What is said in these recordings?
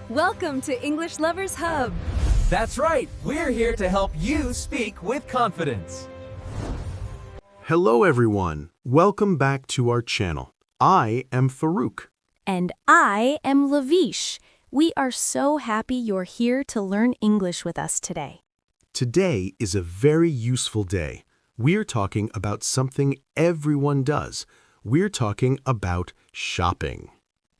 Welcome to English Lovers Hub. That's right, we're here to help you speak with confidence. Hello everyone, welcome back to our channel. I am Farouk. And I am Lavish. We are so happy you're here to learn English with us today. Today is a very useful day. We're talking about something everyone does. We're talking about shopping.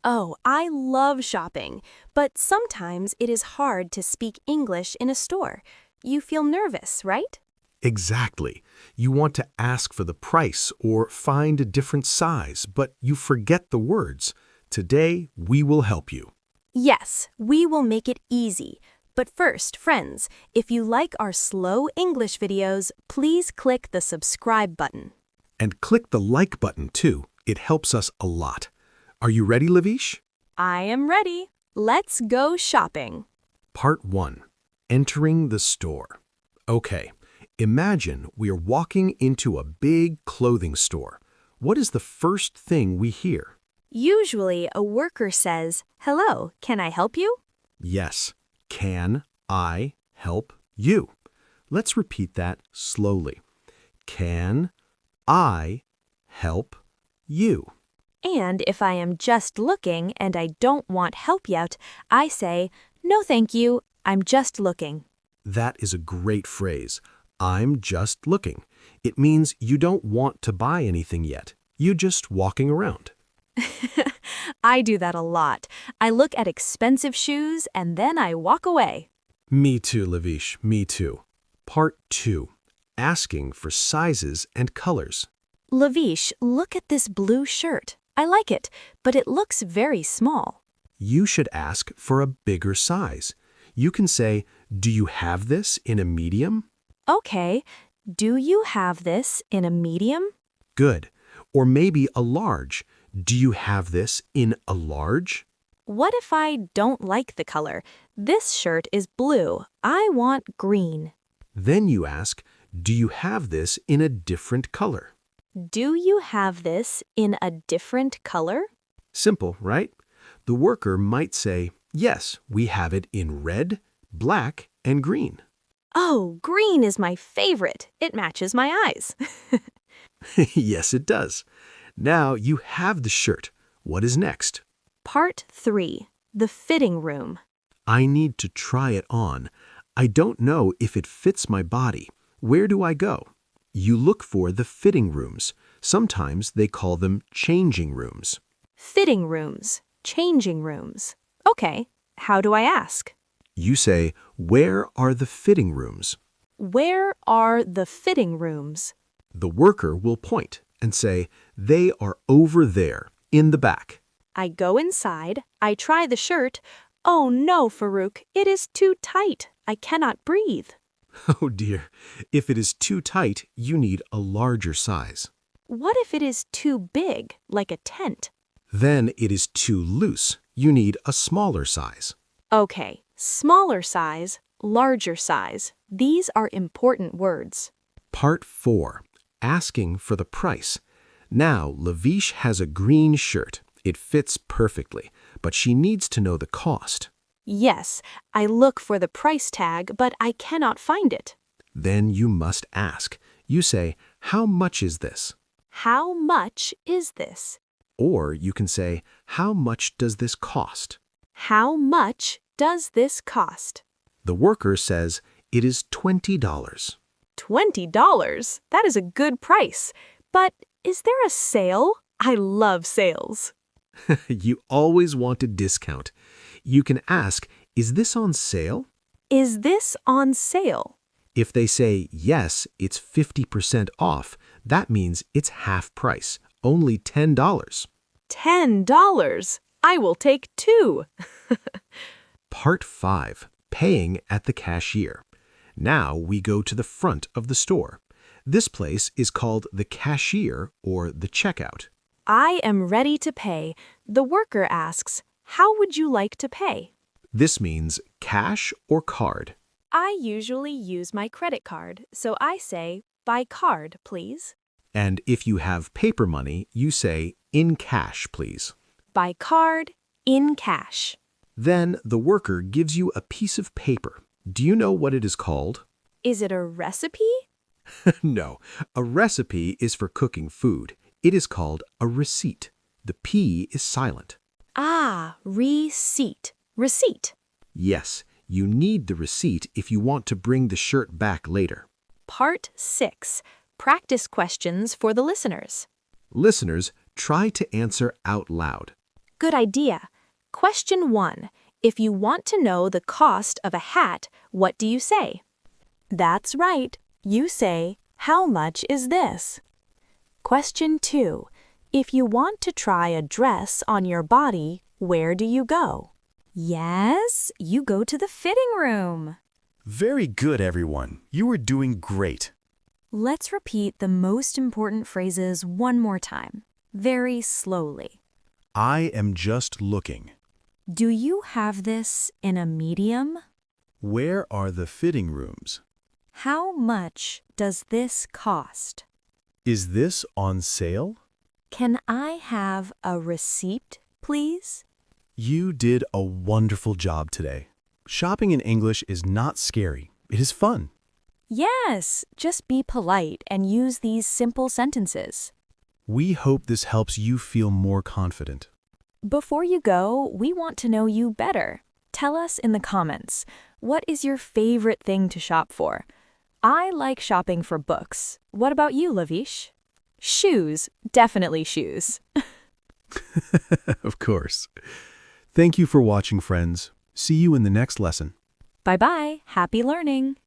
Oh, I love shopping, but sometimes it is hard to speak English in a store. You feel nervous, right? Exactly. You want to ask for the price or find a different size, but you forget the words. Today, we will help you. Yes, we will make it easy. But first, friends, if you like our slow English videos, please click the subscribe button. And click the like button too. It helps us a lot. Are you ready, Lavish? I am ready. Let's go shopping. Part 1. Entering the store. Okay, imagine we are walking into a big clothing store. What is the first thing we hear? Usually, a worker says, "Hello, can I help you?" Yes. Can I help you? Let's repeat that slowly. Can I help you? And if I am just looking and I don't want help yet, I say, "No, thank you. I'm just looking." That is a great phrase. I'm just looking. It means you don't want to buy anything yet. You're just walking around. I do that a lot. I look at expensive shoes and then I walk away. Me too, Lavish. Me too. Part 2. Asking for sizes and colors. Lavish, look at this blue shirt. I like it, but it looks very small. You should ask for a bigger size. You can say, "Do you have this in a medium?" Okay, do you have this in a medium? Good. Or maybe a large. Do you have this in a large? What if I don't like the color? This shirt is blue. I want green. Then you ask, "Do you have this in a different color?" Do you have this in a different color? Simple, right? The worker might say, "Yes, we have it in red, black, and green." Oh, green is my favorite. It matches my eyes. Yes, it does. Now you have the shirt. What is next? Part 3. The fitting room. I need to try it on. I don't know if it fits my body. Where do I go? You look for the fitting rooms. Sometimes they call them changing rooms. Fitting rooms. Changing rooms. Okay, how do I ask? You say, "Where are the fitting rooms?" Where are the fitting rooms? The worker will point and say, "They are over there, in the back." I go inside. I try the shirt. Oh no, Farouk, it is too tight. I cannot breathe. Oh dear, if it is too tight, you need a larger size. What if it is too big, like a tent? Then it is too loose. You need a smaller size. Okay, smaller size, larger size. These are important words. Part 4. Asking for the price. Now, Lavish has a green shirt. It fits perfectly, but she needs to know the cost. Yes, I look for the price tag, but I cannot find it. Then you must ask. You say, "How much is this?" How much is this? Or you can say, "How much does this cost?" How much does this cost? The worker says, "It is $20." $20? That is a good price. But is there a sale? I love sales. You always want a discount. You can ask, "Is this on sale?" Is this on sale? If they say, "Yes, it's 50% off," that means it's half price, only $10. $10. I will take 2. Part 5. Paying at the cashier. Now we go to the front of the store. This place is called the cashier or the checkout. I am ready to pay. The worker asks, "How would you like to pay?" This means cash or card. I usually use my credit card, so I say, "By card, please." And if you have paper money, you say, "In cash, please." By card, in cash. Then the worker gives you a piece of paper. Do you know what it is called? Is it a recipe? No, a recipe is for cooking food. It is called a receipt. The P is silent. Ah, receipt. Receipt. Yes, you need the receipt if you want to bring the shirt back later. Part 6. Practice questions for the listeners. Listeners, try to answer out loud. Good idea. Question 1. If you want to know the cost of a hat, what do you say? That's right. You say, how much is this? Question 2. If you want to try a dress on your body, where do you go? Yes, you go to the fitting room. Very good, everyone. You are doing great. Let's repeat the most important phrases one more time, very slowly. I am just looking. Do you have this in a medium? Where are the fitting rooms? How much does this cost? Is this on sale? Can I have a receipt, please? You did a wonderful job today. Shopping in English is not scary. It is fun. Yes, just be polite and use these simple sentences. We hope this helps you feel more confident. Before you go, we want to know you better. Tell us in the comments, what is your favorite thing to shop for? I like shopping for books. What about you, Lavish? Shoes, definitely shoes. Of course. Thank you for watching, friends. See you in the next lesson. Bye-bye, happy learning.